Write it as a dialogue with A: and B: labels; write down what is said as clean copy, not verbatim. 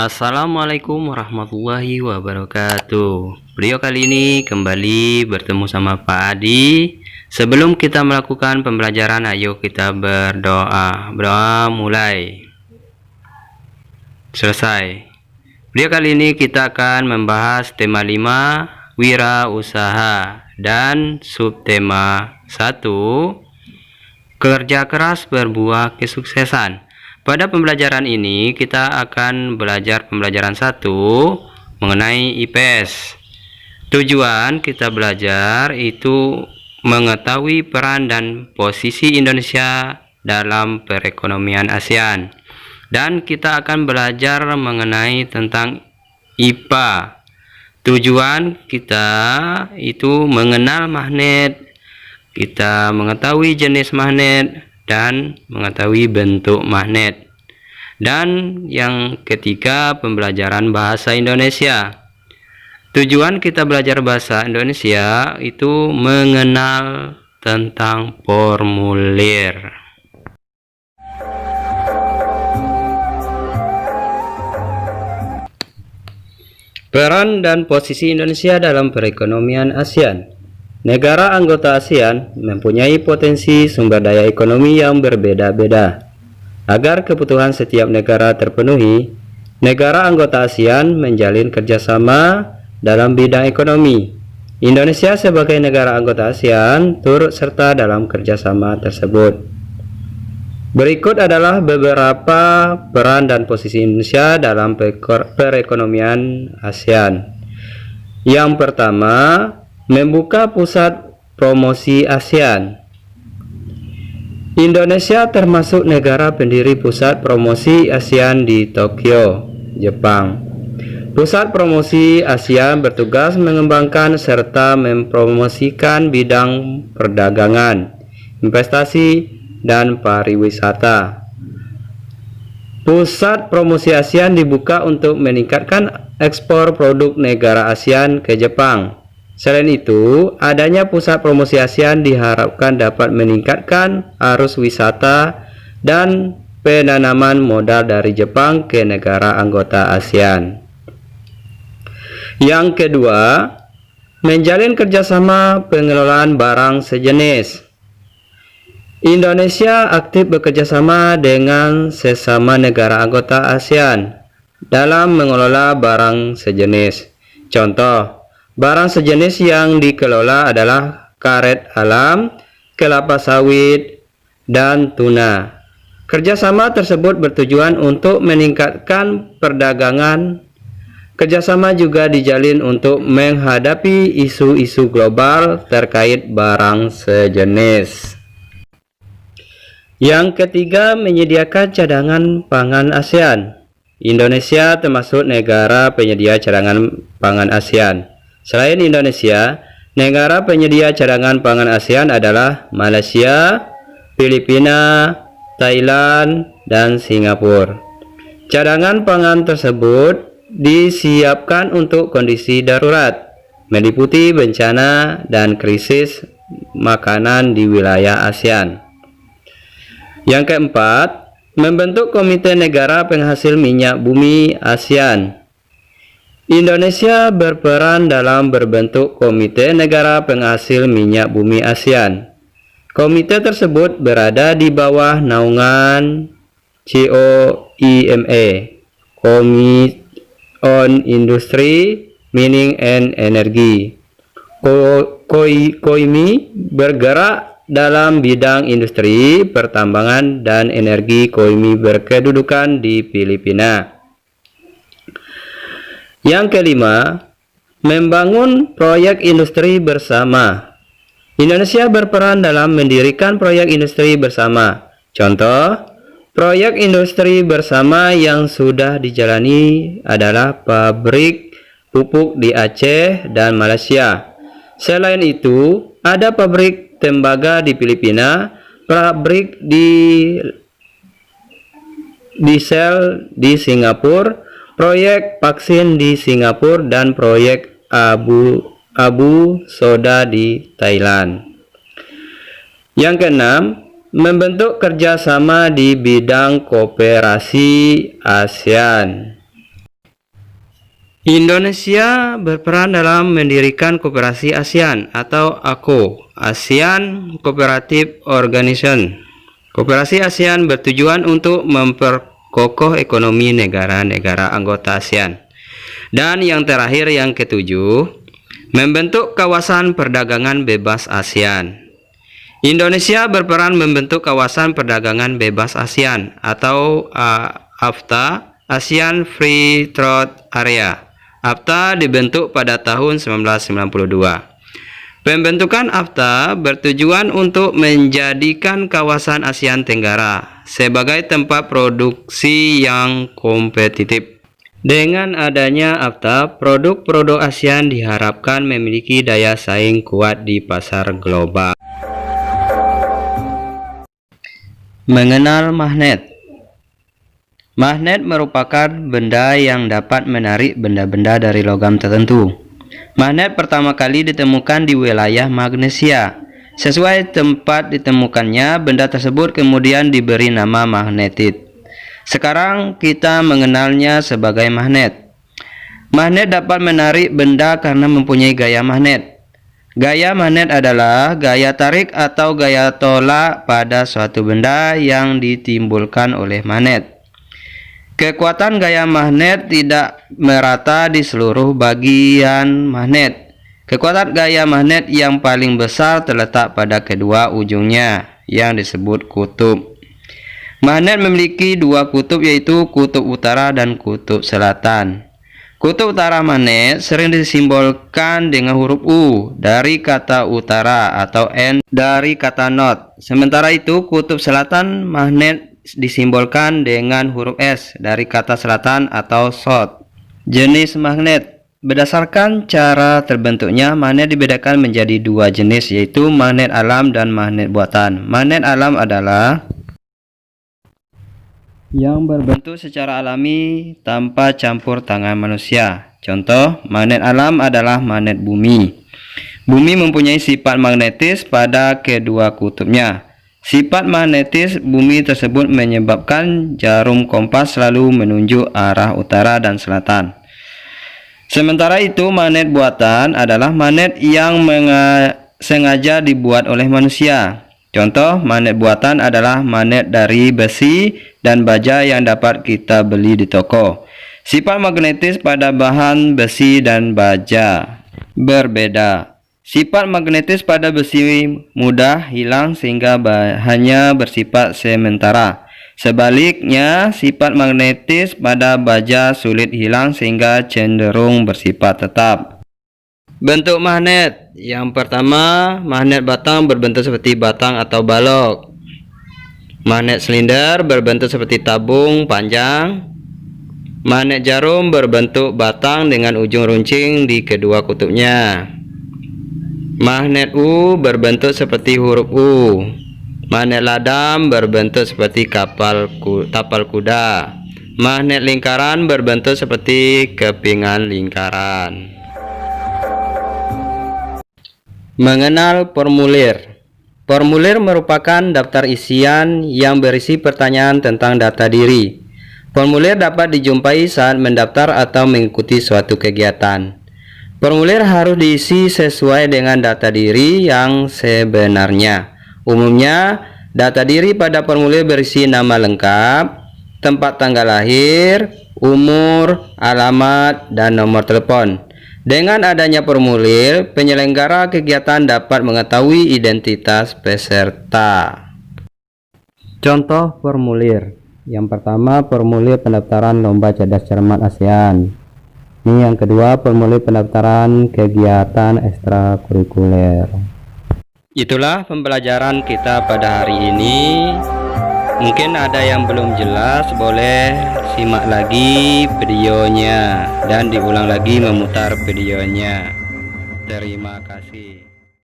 A: Assalamualaikum warahmatullahi wabarakatuh. Video kali ini kembali bertemu sama Pak Adi. Sebelum kita melakukan pembelajaran, ayo kita berdoa. Berdoa mulai. Selesai. Video kali ini kita akan membahas tema 5, wirausaha, dan subtema 1, kerja keras berbuah kesuksesan. Pada pembelajaran ini kita akan belajar pembelajaran 1 mengenai IPS. Tujuan kita belajar itu mengetahui peran dan posisi Indonesia dalam perekonomian ASEAN. Dan kita akan belajar mengenai tentang IPA. Tujuan kita itu mengenal magnet, kita mengetahui jenis magnet, dan mengetahui bentuk magnet. Dan yang ketiga, pembelajaran bahasa Indonesia. Tujuan kita belajar bahasa Indonesia itu mengenal tentang formulir. Peran dan posisi Indonesia dalam perekonomian ASEAN. Negara anggota ASEAN mempunyai potensi sumber daya ekonomi yang berbeda-beda. Agar kebutuhan setiap negara terpenuhi, negara anggota ASEAN menjalin kerjasama dalam bidang ekonomi. Indonesia sebagai negara anggota ASEAN turut serta dalam kerjasama tersebut. Berikut adalah beberapa peran dan posisi Indonesia dalam perekonomian ASEAN. Yang pertama, membuka pusat promosi ASEAN. Indonesia termasuk negara pendiri pusat promosi ASEAN di Tokyo, Jepang. Pusat promosi ASEAN bertugas mengembangkan serta mempromosikan bidang perdagangan, investasi, dan pariwisata. Pusat promosi ASEAN dibuka untuk meningkatkan ekspor produk negara ASEAN ke Jepang. Selain itu, adanya pusat promosi ASEAN diharapkan dapat meningkatkan arus wisata dan penanaman modal dari Jepang ke negara anggota ASEAN. Yang kedua, menjalin kerjasama pengelolaan barang sejenis. Indonesia aktif bekerjasama dengan sesama negara anggota ASEAN dalam mengelola barang sejenis. Contoh, barang sejenis yang dikelola adalah karet alam, kelapa sawit, dan tuna. Kerjasama tersebut bertujuan untuk meningkatkan perdagangan. Kerjasama juga dijalin untuk menghadapi isu-isu global terkait barang sejenis. Yang ketiga, menyediakan cadangan pangan ASEAN. Indonesia termasuk negara penyedia cadangan pangan ASEAN. Selain Indonesia, negara penyedia cadangan pangan ASEAN adalah Malaysia, Filipina, Thailand, dan Singapura. Cadangan pangan tersebut disiapkan untuk kondisi darurat, meliputi bencana dan krisis makanan di wilayah ASEAN. Yang keempat, membentuk Komite Negara Penghasil Minyak Bumi ASEAN. Indonesia berperan dalam berbentuk Komite Negara Penghasil Minyak Bumi ASEAN. Komite tersebut berada di bawah naungan COIMA, Committee on Industry, Mining and Energy. COIMI bergerak dalam bidang industri, pertambangan, dan energi. COIMI berkedudukan di Filipina. Yang kelima, membangun proyek industri bersama. Indonesia berperan dalam mendirikan proyek industri bersama. Contoh, proyek industri bersama yang sudah dijalani adalah pabrik pupuk di Aceh dan Malaysia. Selain itu, ada pabrik tembaga di Filipina, pabrik diesel di Singapura, proyek vaksin di Singapura, dan proyek abu soda di Thailand. Yang keenam, membentuk kerjasama di bidang kooperasi ASEAN. Indonesia berperan dalam mendirikan Koperasi ASEAN atau ACO, ASEAN Cooperative Organization. Koperasi ASEAN bertujuan untuk memperkokoh ekonomi negara-negara anggota ASEAN. Dan yang terakhir, yang ketujuh, membentuk kawasan perdagangan bebas ASEAN. Indonesia berperan membentuk kawasan perdagangan bebas ASEAN atau AFTA, ASEAN Free Trade Area. AFTA dibentuk pada tahun 1992. Pembentukan AFTA bertujuan untuk menjadikan kawasan ASEAN Tenggara sebagai tempat produksi yang kompetitif. Dengan adanya AFTA, produk-produk ASEAN diharapkan memiliki daya saing kuat di pasar global. Mengenal magnet. Magnet merupakan benda yang dapat menarik benda-benda dari logam tertentu. Magnet pertama kali ditemukan di wilayah Magnesia. Sesuai tempat ditemukannya, benda tersebut kemudian diberi nama magnetit. Sekarang kita mengenalnya sebagai magnet. Magnet dapat menarik benda karena mempunyai gaya magnet. Gaya magnet adalah gaya tarik atau gaya tolak pada suatu benda yang ditimbulkan oleh magnet. Kekuatan gaya magnet tidak merata di seluruh bagian magnet. Kekuatan gaya magnet yang paling besar terletak pada kedua ujungnya, yang disebut kutub. Magnet memiliki dua kutub, yaitu kutub utara dan kutub selatan. Kutub utara magnet sering disimbolkan dengan huruf U dari kata utara atau N dari kata north. Sementara itu, kutub selatan magnet disimbolkan dengan huruf S dari kata selatan atau south. Jenis magnet. Berdasarkan cara terbentuknya, magnet dibedakan menjadi dua jenis, yaitu magnet alam dan magnet buatan. Magnet alam adalah yang berbentuk secara alami tanpa campur tangan manusia. Contoh, magnet alam adalah magnet bumi. Bumi mempunyai sifat magnetis pada kedua kutubnya. Sifat magnetis bumi tersebut menyebabkan jarum kompas selalu menunjuk arah utara dan selatan. Sementara itu, magnet buatan adalah magnet yang sengaja dibuat oleh manusia. Contoh, magnet buatan adalah magnet dari besi dan baja yang dapat kita beli di toko. Sifat magnetis pada bahan besi dan baja berbeda. Sifat magnetis pada besi mudah hilang sehingga hanya bersifat sementara. Sebaliknya, sifat magnetis pada baja sulit hilang sehingga cenderung bersifat tetap. Bentuk magnet. Yang pertama, magnet batang berbentuk seperti batang atau balok. Magnet silinder berbentuk seperti tabung panjang. Magnet jarum berbentuk batang dengan ujung runcing di kedua kutubnya. Magnet U berbentuk seperti huruf U. Magnet ladam berbentuk seperti tapal kuda. Magnet lingkaran berbentuk seperti kepingan lingkaran. Mengenal formulir. Formulir merupakan daftar isian yang berisi pertanyaan tentang data diri. Formulir dapat dijumpai saat mendaftar atau mengikuti suatu kegiatan. Formulir harus diisi sesuai dengan data diri yang sebenarnya. Umumnya, data diri pada formulir berisi nama lengkap, tempat tanggal lahir, umur, alamat, dan nomor telepon. Dengan adanya formulir, penyelenggara kegiatan dapat mengetahui identitas peserta. Contoh formulir. Yang pertama, formulir pendaftaran lomba cerdas cermat ASEAN. Ini yang kedua, formulir pendaftaran kegiatan ekstrakurikuler. Itulah pembelajaran kita pada hari ini. Mungkin ada yang belum jelas, boleh simak lagi videonya dan diulang lagi memutar videonya. Terima kasih.